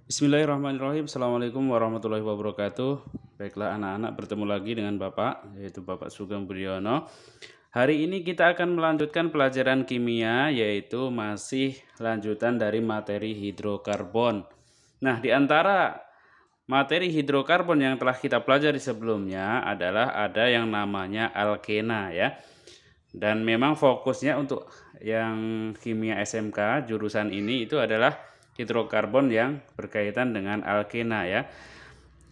Bismillahirrahmanirrahim. Assalamualaikum warahmatullahi wabarakatuh. Baiklah anak-anak, bertemu lagi dengan Bapak, yaitu Bapak Sugeng Budiono. Hari ini kita akan melanjutkan pelajaran kimia, yaitu masih lanjutan dari materi hidrokarbon. Nah, di antara materi hidrokarbon yang telah kita pelajari sebelumnya adalah ada yang namanya alkena ya. Dan memang fokusnya untuk yang kimia SMK jurusan ini itu adalah hidrokarbon yang berkaitan dengan alkena ya.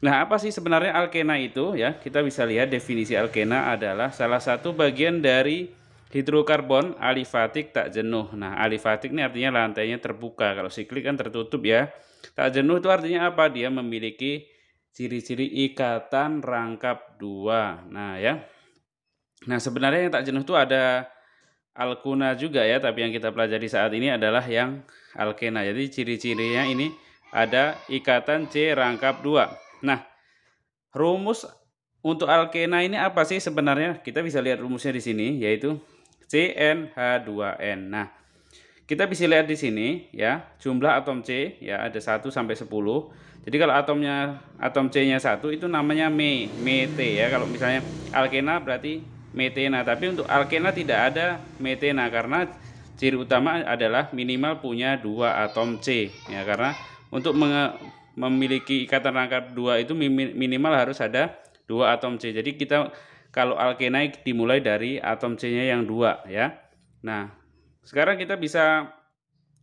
Nah, apa sih sebenarnya alkena itu ya? Kita bisa lihat definisi alkena adalah salah satu bagian dari hidrokarbon alifatik tak jenuh. Nah, alifatik ini artinya lantainya terbuka. Kalau siklik kan tertutup ya. Tak jenuh itu artinya apa? Dia memiliki ciri-ciri ikatan rangkap dua. Nah, ya. Nah, sebenarnya yang tak jenuh itu ada alkuna juga ya, tapi yang kita pelajari saat ini adalah yang alkena. Jadi ciri-cirinya ini ada ikatan C rangkap 2. Nah, rumus untuk alkena ini apa sih sebenarnya? Kita bisa lihat rumusnya di sini, yaitu CnH2n. Nah, kita bisa lihat di sini ya, jumlah atom C ya ada 1 sampai 10. Jadi kalau atom C-nya 1 itu namanya mete ya. Kalau misalnya alkena berarti metena, tapi untuk alkena tidak ada metena karena ciri utama adalah minimal punya 2 atom C ya, karena untuk memiliki ikatan rangkap 2 itu minimal harus ada 2 atom C. Jadi kita kalau alkena dimulai dari atom C-nya yang 2 ya. Nah, sekarang kita bisa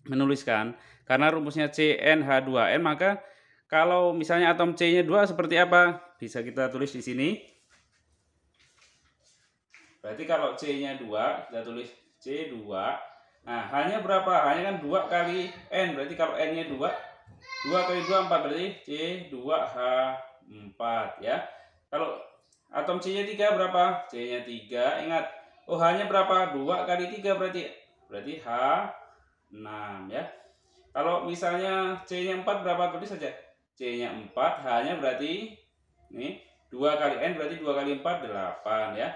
menuliskan karena rumusnya CnH2n, maka kalau misalnya atom C-nya 2 seperti apa? Bisa kita tulis di sini. Berarti kalau C-nya 2, kita tulis C2. Nah, hanya berapa? Hanya kan 2 kali N. Berarti kalau N-nya 2, 2 kali 2, 4. Berarti C2H4 ya. Kalau atom C-nya 3 berapa? C-nya 3. Ingat, oh hanya berapa? 2 kali 3 berarti H6 ya. Kalau misalnya C-nya 4 berapa? Tulis saja. C-nya 4, H-nya berarti ini 2 kali N berarti 2 kali 4, 8 ya.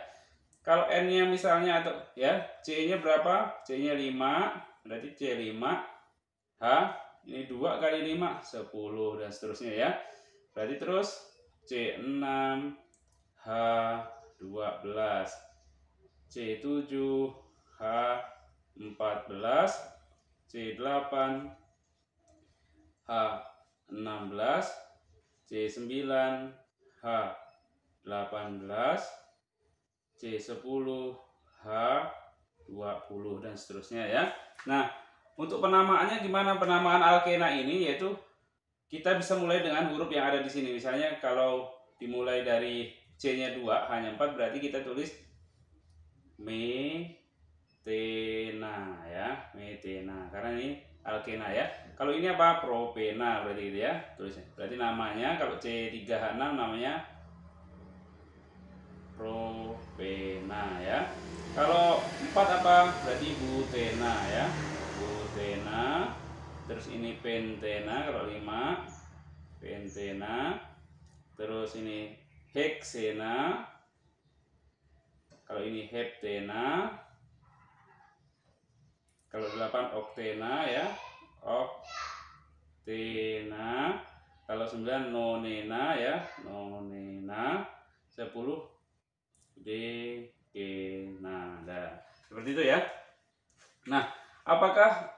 Kalau N-nya misalnya atau ya, C-nya berapa? C-nya 5, berarti C5. H ini 2 kali 5, 10 dan seterusnya ya. Berarti terus C6, H12, C7, H14, C8, H16, C9, H18, C10, H20 dan seterusnya ya. Nah, untuk penamaannya gimana penamaan alkena ini? Yaitu kita bisa mulai dengan huruf yang ada di sini. Misalnya kalau dimulai dari C-nya 2, hanya 4, berarti kita tulis metena ya, metena. Karena ini alkena ya. Kalau ini apa? Propena berarti gitu ya. Tulisnya. Berarti namanya kalau C3H6 namanya propena ya. Kalau 4 apa? Berarti butena ya. Butena. Terus ini pentena. Kalau 5 pentena. Terus ini heksena. Kalau ini heptena. Kalau 8 oktena ya. Oktena. Kalau 9 nonena ya. Nonena. 10 dekena. Nah, seperti itu ya. Nah, apakah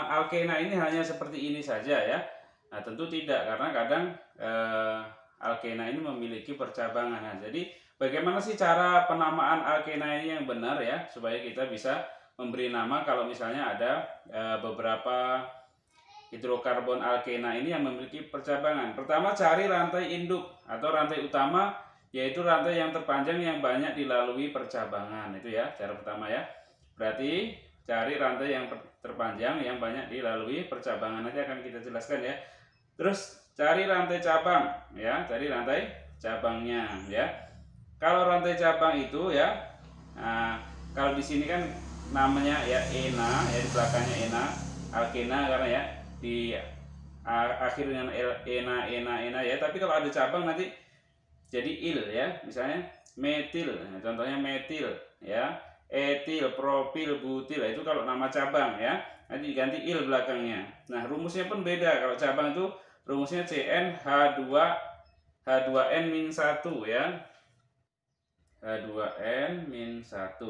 alkena ini hanya seperti ini saja ya? Nah, tentu tidak, karena kadang alkena ini memiliki percabangan. Nah, jadi bagaimana sih cara penamaan alkena ini yang benar ya, supaya kita bisa memberi nama kalau misalnya ada beberapa hidrokarbon alkena ini yang memiliki percabangan. Pertama, cari rantai induk atau rantai utama, yaitu rantai yang terpanjang yang banyak dilalui percabangan. Itu ya cara pertama ya. Berarti cari rantai yang terpanjang yang banyak dilalui percabangan. Nanti akan kita jelaskan ya. Terus cari rantai cabang ya, cari rantai cabangnya ya. Kalau rantai cabang itu ya, nah, kalau di sini kan namanya ya ena ya, di belakangnya ena, alkena karena ya di akhir dengan ena ya. Tapi kalau ada cabang nanti jadi il ya, misalnya metil, nah, contohnya metil ya, etil, propil, butil, itu kalau nama cabang ya, nanti diganti il belakangnya. Nah, rumusnya pun beda. Kalau cabang itu rumusnya CnH2N-1 ya. H2N-1.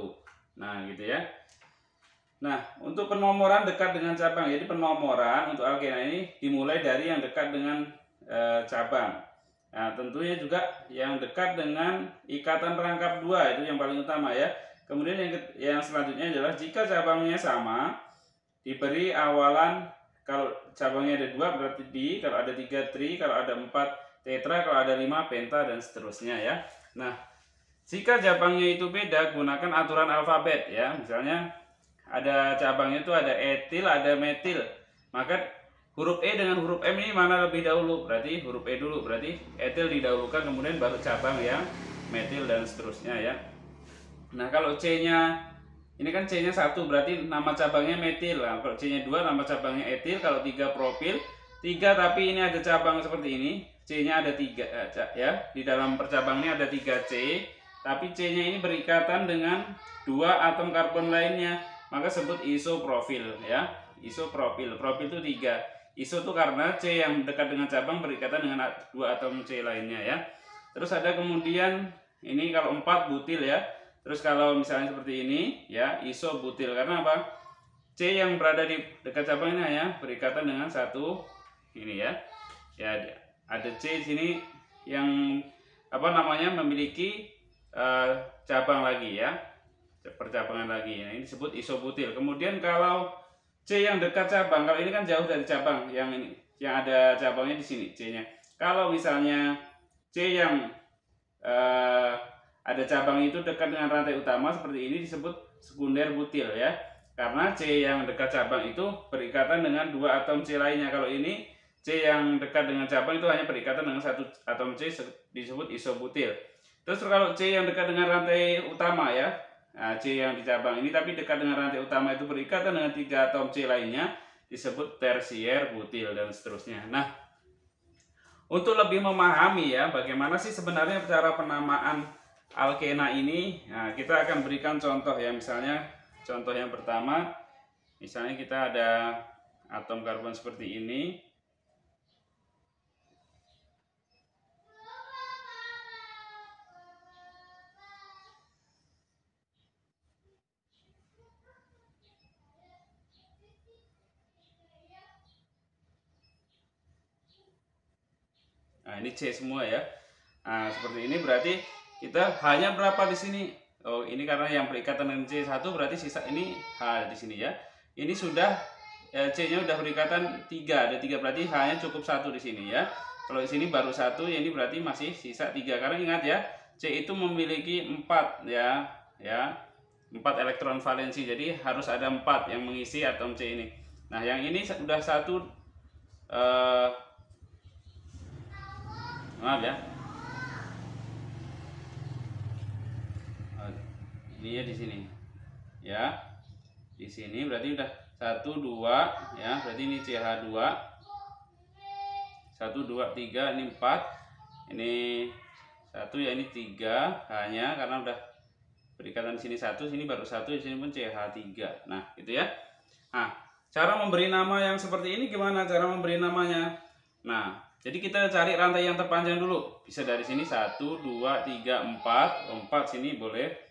Nah, gitu ya. Nah, untuk penomoran dekat dengan cabang. Jadi penomoran untuk alkena ini dimulai dari yang dekat dengan cabang. Nah, tentunya juga yang dekat dengan ikatan rangkap 2 itu yang paling utama ya. Kemudian yang selanjutnya adalah jika cabangnya sama, diberi awalan, kalau cabangnya ada 2 berarti di, kalau ada 3 tri, kalau ada 4 tetra, kalau ada 5 penta, dan seterusnya ya. Nah, jika cabangnya itu beda, gunakan aturan alfabet ya. Misalnya ada cabangnya itu ada etil, ada metil. Maka huruf E dengan huruf M ini mana lebih dahulu? Berarti huruf E dulu, berarti etil didahulukan, kemudian baru cabang yang metil, dan seterusnya ya. Nah, kalau C-nya, ini kan C-nya 1, berarti nama cabangnya metil. Nah, kalau C-nya 2, nama cabangnya etil. Kalau 3 propil, 3 tapi ini ada cabang seperti ini, C-nya ada 3 ya. Di dalam percabangnya ada 3C, tapi C-nya ini berikatan dengan 2 atom karbon lainnya, maka sebut isoprofil ya. Isopropil, propil itu 3. Iso itu karena C yang dekat dengan cabang berikatan dengan 2 atom C lainnya ya. Terus ada kemudian ini kalau 4 butil ya. Terus kalau misalnya seperti ini ya, isobutil, karena apa? C yang berada di dekat cabang ini hanya berikatan dengan 1 ini ya. Ya, ada C di sini yang apa namanya, memiliki cabang lagi ya, percabangan lagi. Nah, ini disebut isobutil. Kemudian kalau C yang dekat cabang, kalau ini kan jauh dari cabang, yang ini yang ada cabangnya di sini C-nya. Kalau misalnya C yang ada cabang itu dekat dengan rantai utama seperti ini, disebut sekunder butil ya. Karena C yang dekat cabang itu berikatan dengan 2 atom C lainnya. Kalau ini C yang dekat dengan cabang itu hanya berikatan dengan 1 atom C, disebut isobutil. Terus kalau C yang dekat dengan rantai utama ya, nah, C yang di cabang ini tapi dekat dengan rantai utama itu berikatan dengan 3 atom C lainnya, disebut tersier butil, dan seterusnya. Nah, untuk lebih memahami ya bagaimana sih sebenarnya cara penamaan alkena ini, nah, kita akan berikan contoh ya. Misalnya contoh yang pertama, misalnya kita ada atom karbon seperti ini. Nah, ini C semua ya. Nah, seperti ini berarti kita hanya berapa di sini? Oh, ini karena yang berikatan dengan C1 berarti sisa ini H di sini ya. Ini sudah C-nya udah berikatan 3, ada 3 berarti hanya cukup 1 di sini ya. Kalau di sini baru 1, ya ini berarti masih sisa 3. Karena ingat ya, C itu memiliki 4 ya, 4 elektron valensi. Jadi harus ada 4 yang mengisi atom C ini. Nah, yang ini sudah 1 maaf ya. Ini ya di sini. Ya. Di sini berarti udah 1 2 ya, berarti ini CH2. 1 2 3, ini 4. Ini 1 ya, ini 3 hanya karena udah berikatan di sini 1, sini baru 1, di sini pun CH3. Nah, gitu ya. Nah, cara memberi nama yang seperti ini gimana cara memberi namanya? Nah, jadi kita cari rantai yang terpanjang dulu. Bisa dari sini 1 2 3 4, 4 sini boleh.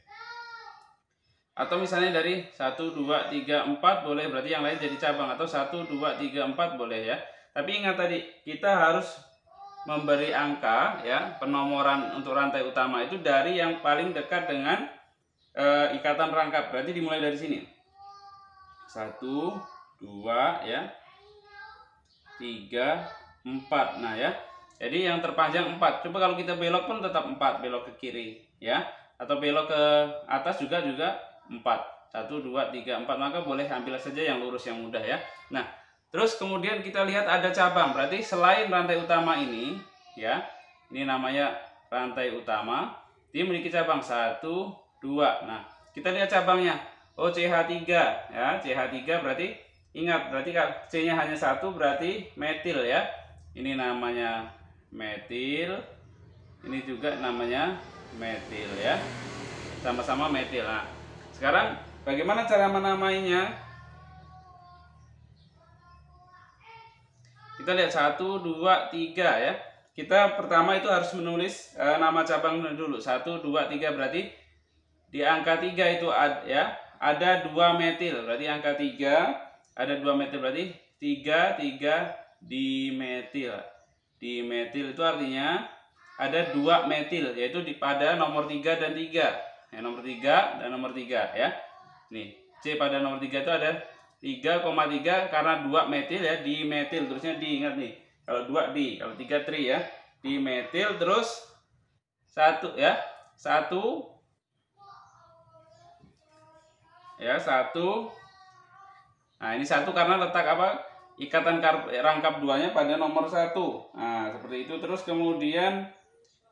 Atau misalnya dari 1 2 3 4 boleh, berarti yang lain jadi cabang. Atau 1 2 3 4 boleh ya. Tapi ingat tadi, kita harus memberi angka ya, penomoran untuk rantai utama itu dari yang paling dekat dengan ikatan rangkap. Berarti dimulai dari sini. 1 2 ya. 3 4. Nah ya. Jadi yang terpanjang 4. Coba kalau kita belok pun tetap 4, belok ke kiri ya. Atau belok ke atas juga 4. 1 2 3 4, maka boleh ambil saja yang lurus yang mudah ya. Nah, terus kemudian kita lihat ada cabang. Berarti selain rantai utama ini ya, ini namanya rantai utama, dia memiliki cabang 1 2. Nah, kita lihat cabangnya. Oh, CH3 ya. CH3 berarti ingat, berarti C-nya hanya 1 berarti metil ya. Ini namanya metil. Ini juga namanya metil ya. Sama-sama metil. Nah, sekarang bagaimana cara menamainya? Kita lihat 1, 2, 3 ya. Kita pertama itu harus menulis nama cabang dulu. 1, 2, 3 berarti di angka 3 itu ada 2 metil. Berarti angka 3 ada 2 metil, berarti 3 dimetil. Dimetil itu artinya ada 2 metil, yaitu pada nomor 3 dan 3. Ya, nomor 3 dan nomor 3 ya. Nih, C pada nomor 3 itu ada 3,3 karena 2 metil ya, dimetil. Terusnya diingat nih. Kalau 2 kalau 3 tri ya. Dimetil terus 1 ya. 1 ya, 1. Nah, ini 1 karena letak apa? Ikatan rangkap 2-nya pada nomor 1. Nah, seperti itu. Terus kemudian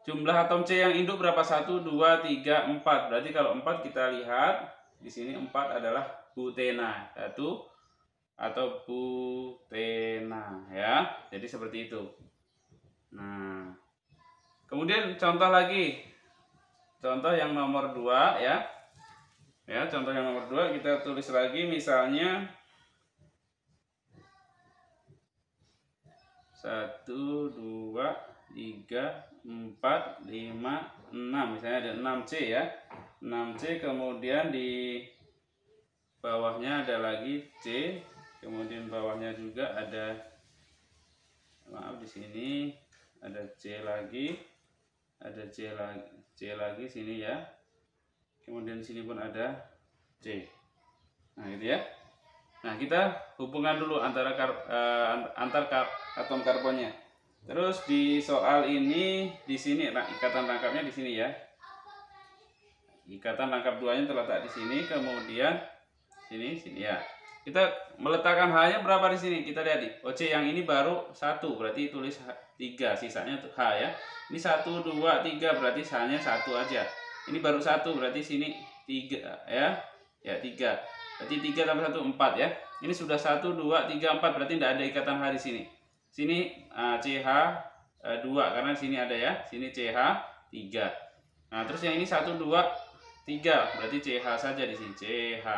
jumlah atom C yang induk berapa? 1, 2, 3, 4. Berarti kalau 4 kita lihat di sini 4 adalah butena. 1 atau butena ya. Jadi seperti itu. Nah, kemudian contoh lagi. Contoh yang nomor 2 ya. Ya, contoh yang nomor 2 kita tulis lagi misalnya 1, 2, 3, 4, 5, 6. Misalnya ada 6C ya. 6C, kemudian di bawahnya ada lagi C. Kemudian bawahnya juga ada, maaf, di sini ada C lagi. Ada C lagi sini ya. Kemudian di sini pun ada C. Nah, gitu ya. Nah, kita hubungan dulu antar atom karbonnya. Terus di soal ini di sini ikatan rangkapnya di sini ya. Ikatan rangkap 2-nya terletak di sini, kemudian sini ya. Kita meletakkan H-nya berapa di sini? Kita lihat nih. C yang ini baru 1, berarti tulis 3, sisanya H ya. Ini 1, 2, 3 berarti H-nya 1 aja. Ini baru 1 berarti sini 3 ya. Ya, 3. Berarti 3 tambah 1 4 ya. Ini sudah 1, 2, 3, 4 berarti tidak ada ikatan H di sini. Sini CH 2 karena sini ada ya. Sini CH 3. Nah, terus yang ini 1, 2, 3 berarti CH saja di sini, CH.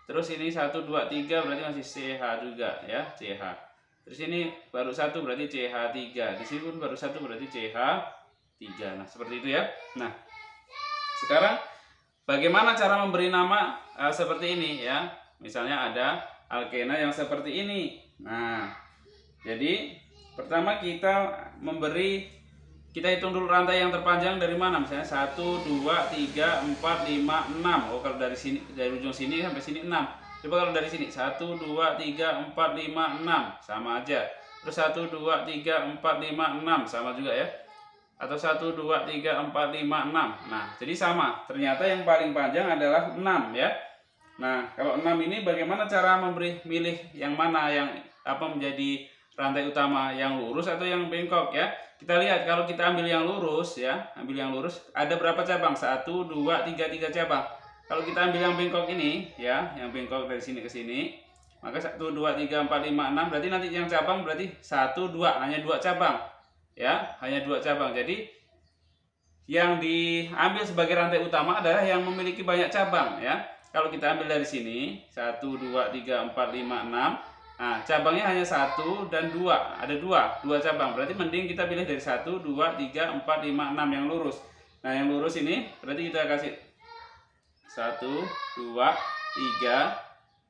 Terus ini 1, 2, 3 berarti masih CH juga ya, CH. Terus ini baru 1 berarti CH 3. Di sini pun baru 1 berarti CH 3. Nah, seperti itu ya. Nah, sekarang bagaimana cara memberi nama seperti ini ya? Misalnya ada alkena yang seperti ini. Nah, jadi pertama kita hitung dulu rantai yang terpanjang dari mana? Misalnya 1, 2, 3, 4, 5, 6. Oh, kalau dari sini, dari ujung sini sampai sini 6. Coba kalau dari sini 1, 2, 3, 4, 5, 6. Sama aja. Terus 1, 2, 3, 4, 5, 6. Sama juga ya. Atau 1, 2, 3, 4, 5, 6. Nah, jadi sama. Ternyata yang paling panjang adalah 6 ya. Nah, kalau 6 ini bagaimana cara milih yang mana yang menjadi rantai utama, yang lurus atau yang bengkok ya? Kita lihat kalau kita ambil yang lurus ya, ada berapa cabang? 1, 2, 3 cabang. Kalau kita ambil yang bengkok ini ya, yang bengkok dari sini ke sini, maka 1, 2, 3, 4, 5, 6 berarti nanti yang cabang berarti 1, 2, hanya 2 cabang. Ya, hanya 2 cabang. Jadi yang diambil sebagai rantai utama adalah yang memiliki banyak cabang ya. Kalau kita ambil dari sini 1, 2, 3, 4, 5, 6. Nah, cabangnya hanya 1 dan 2. Ada 2 cabang. Berarti mending kita pilih dari 1, 2, 3, 4, 5, 6 yang lurus. Nah, yang lurus ini berarti kita kasih 1, 2, 3,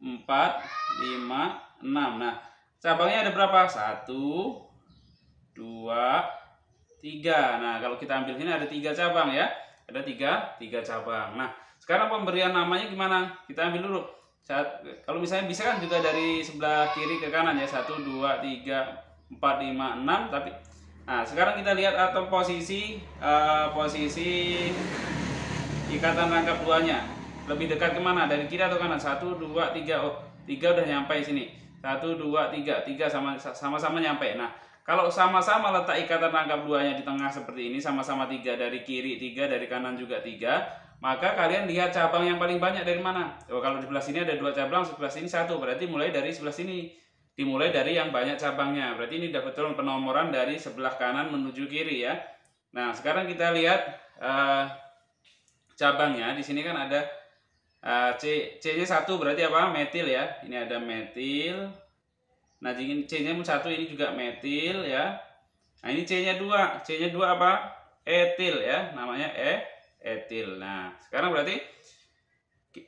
4, 5, 6. Nah, cabangnya ada berapa? 1, 2, 3. Nah, kalau kita ambil sini ada 3 cabang ya. Ada 3 cabang. Nah, sekarang pemberian namanya gimana? Kita ambil dulu. Kalau misalnya bisa kan juga dari sebelah kiri ke kanan ya. 1, 2, 3, 4, 5, 6. Tapi nah, sekarang kita lihat atau posisi ikatan rangkap 2-nya. Lebih dekat kemana? Dari kiri atau kanan? 1, 2, 3. Oh, 3 udah nyampe sini. 1, 2, 3. 3 sama-sama nyampe. Nah, kalau sama-sama letak ikatan rangkap 2-nya di tengah seperti ini, sama-sama 3 dari kiri, 3 dari kanan juga 3, maka kalian lihat cabang yang paling banyak dari mana. Oh, kalau di sebelah sini ada 2 cabang, sebelah sini 1, berarti mulai dari sebelah sini. Dimulai dari yang banyak cabangnya. Berarti ini udah betul penomoran dari sebelah kanan menuju kiri ya. Nah, sekarang kita lihat cabangnya. Di sini kan ada C-nya 1 berarti apa? Metil ya. Ini ada metil. Nah, C-nya 1 ini juga metil ya. Nah, ini C-nya 2. C-nya 2 apa? Etil ya, namanya etil. Nah, sekarang berarti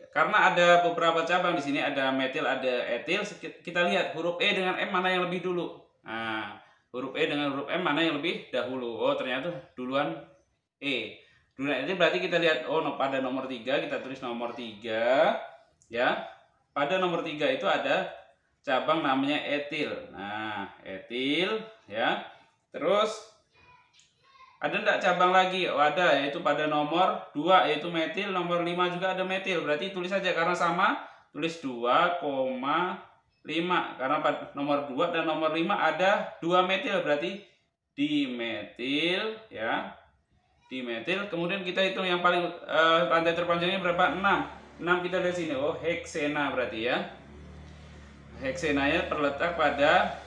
karena ada beberapa cabang di sini, ada metil, ada etil, kita lihat huruf E dengan M mana yang lebih dulu. Nah, huruf E dengan huruf M mana yang lebih dahulu. Oh, ternyata duluan E. Duluan E berarti kita lihat, oh pada nomor 3 kita tulis nomor 3 ya. Pada nomor 3 itu ada cabang namanya etil. Nah, etil ya. Terus ada enggak cabang lagi? Oh, ada, yaitu pada nomor 2 yaitu metil, nomor 5 juga ada metil. Berarti tulis saja karena sama, tulis 2,5 karena pada nomor 2 dan nomor 5 ada 2 metil, berarti dimetil ya. Dimetil. Kemudian kita hitung yang paling rantai terpanjangnya berapa? 6. 6 kita lihat sini. Oh, heksena berarti ya. Heksenanya terletak pada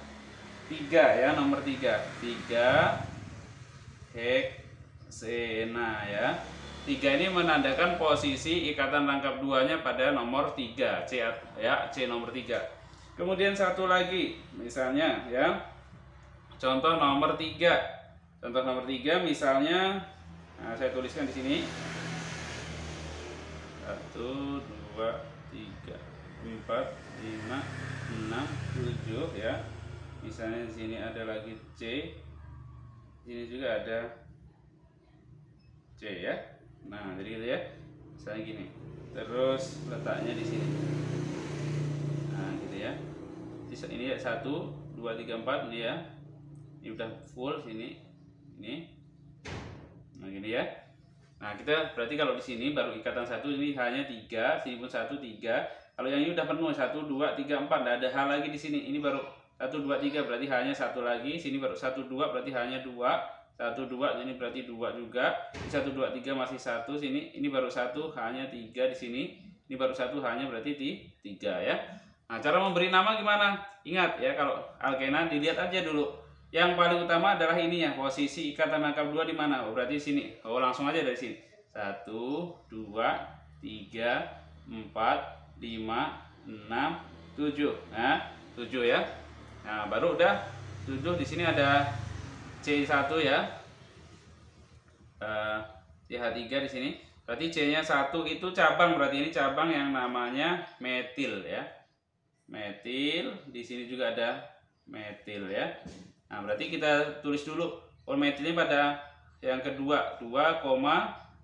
3 ya, nomor 3. 3 heksena ya. 3 ini menandakan posisi ikatan rangkap 2-nya pada nomor 3, C ya, C nomor 3. Kemudian satu lagi, misalnya ya. Contoh nomor 3. Contoh nomor 3 misalnya, nah, saya tuliskan di sini. 1 2 3 4 5 6 7 ya. Misalnya di sini ada lagi C. Ini juga ada C ya. Nah, jadi gitu ya. Misalnya gini. Terus letaknya di sini. Nah, gitu ya. Ini ya 1 2 3 4 ini ya. Ini udah full sini. Ini. Nah, gini ya. Nah, kita berarti kalau di sini baru ikatan 1 ini hanya 3, sini pun 1 3. Kalau yang ini udah penuh 1 2 3 4, enggak ada hal lagi di sini. Ini baru 1 2 3 berarti hanya 1 lagi, sini baru 1 2 berarti hanya 2. 1 2 ini berarti 2 juga. 1 2 3 masih 1 sini. Ini baru 1 hanya 3 di sini. Ini baru 1 hanya berarti 3 ya. Nah, cara memberi nama gimana? Ingat ya, kalau alkena dilihat aja dulu. Yang paling utama adalah ininya, posisi ikatan rangkap 2 di mana? Oh, berarti sini. Oh, langsung aja dari sini. 1 2 3 4 5 6 7. Nah, 7 ya. Nah, baru udah 7 di sini ada C1 ya. CH3 di sini. Berarti C-nya 1 itu cabang, berarti ini cabang yang namanya metil ya. Metil, di sini juga ada metil ya. Nah, berarti kita tulis dulu oh, metilnya pada yang kedua 2,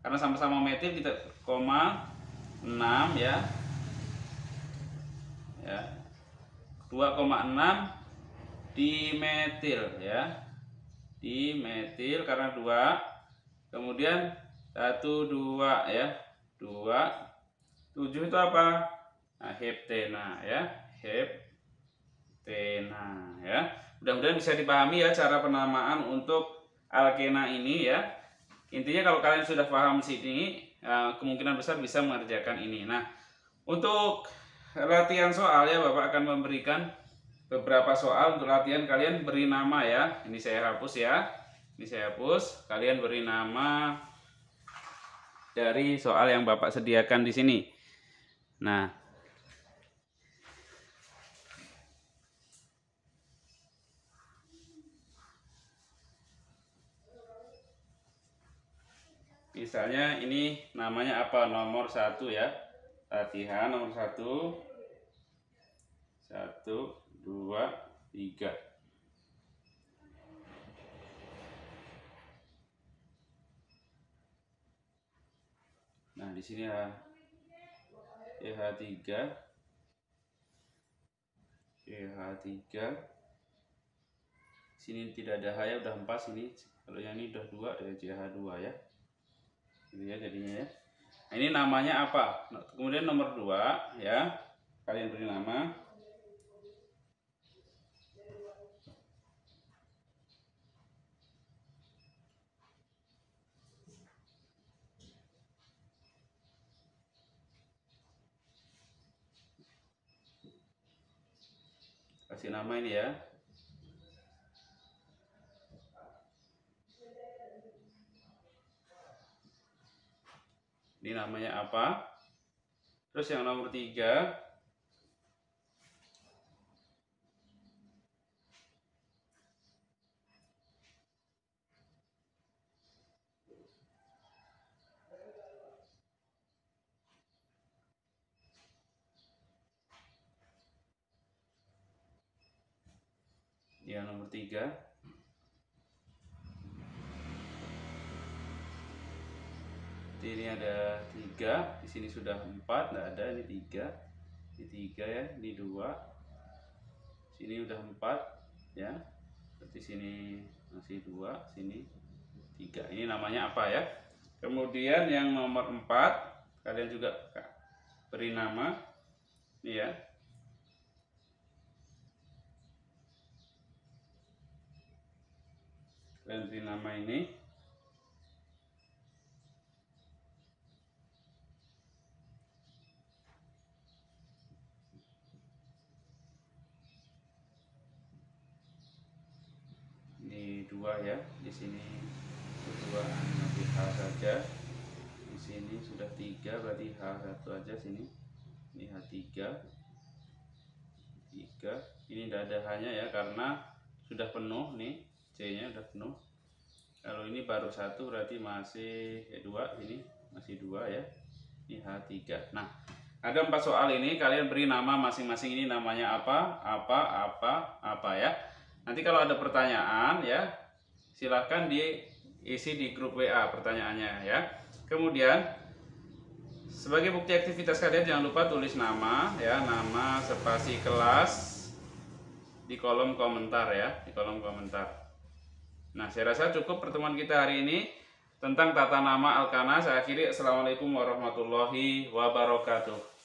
karena sama-sama metil kita 6 ya. Ya. 2,6 dimetil ya. Dimetil karena 2. Kemudian 1 2 ya. 2 7 itu apa? Nah, heptena ya. Heptena ya. Mudah-mudahan bisa dipahami ya cara penamaan untuk alkena ini ya. Intinya kalau kalian sudah paham sini, kemungkinan besar bisa mengerjakan ini. Nah, untuk latihan soal ya, Bapak akan memberikan beberapa soal untuk latihan. Kalian beri nama ya. Ini saya hapus ya. Ini saya hapus. Kalian beri nama dari soal yang Bapak sediakan di sini. Nah, misalnya ini namanya apa? Nomor 1 ya. Latihan nomor 1. 1 2 3. Nah, di sini ya CH3. CH3. Sini tidak ada H ya, udah 4 sini. Kalau yang ini udah 2 ya, CH2 ya. Ini ya jadinya ya. Nah, ini namanya apa? Kemudian nomor 2 ya. Kalian beri nama. Kasih nama ini ya. Ini namanya apa? Terus yang nomor 3. yang nomor 3. Ini ada 3, di sini sudah 4, tidak ada, ini 3, ini 3 ya, ini 2, sini udah 4 ya, berarti sini masih 2, sini 3. Ini namanya apa ya? Kemudian yang nomor 4 kalian juga beri nama ini ya. Kalian beri nama ini. Ini 2 ya, di sini keduaan nanti H saja. Di sini sudah 3, berarti H1 aja sini. Ini H3. 3. Ini tidak ada H-nya ya karena sudah penuh nih, C-nya sudah penuh. Kalau ini baru 1 berarti masih 2, ini masih 2 ya. Ini H3. Nah, ada 4 soal ini, kalian beri nama masing-masing, ini namanya apa ya. Nanti kalau ada pertanyaan ya, silahkan diisi di grup WA pertanyaannya ya. Kemudian sebagai bukti aktivitas kalian jangan lupa tulis nama ya, nama spasi kelas di kolom komentar ya, di kolom komentar. Nah, saya rasa cukup pertemuan kita hari ini tentang tata nama Alkana. Saya akhiri. Assalamualaikum warahmatullahi wabarakatuh.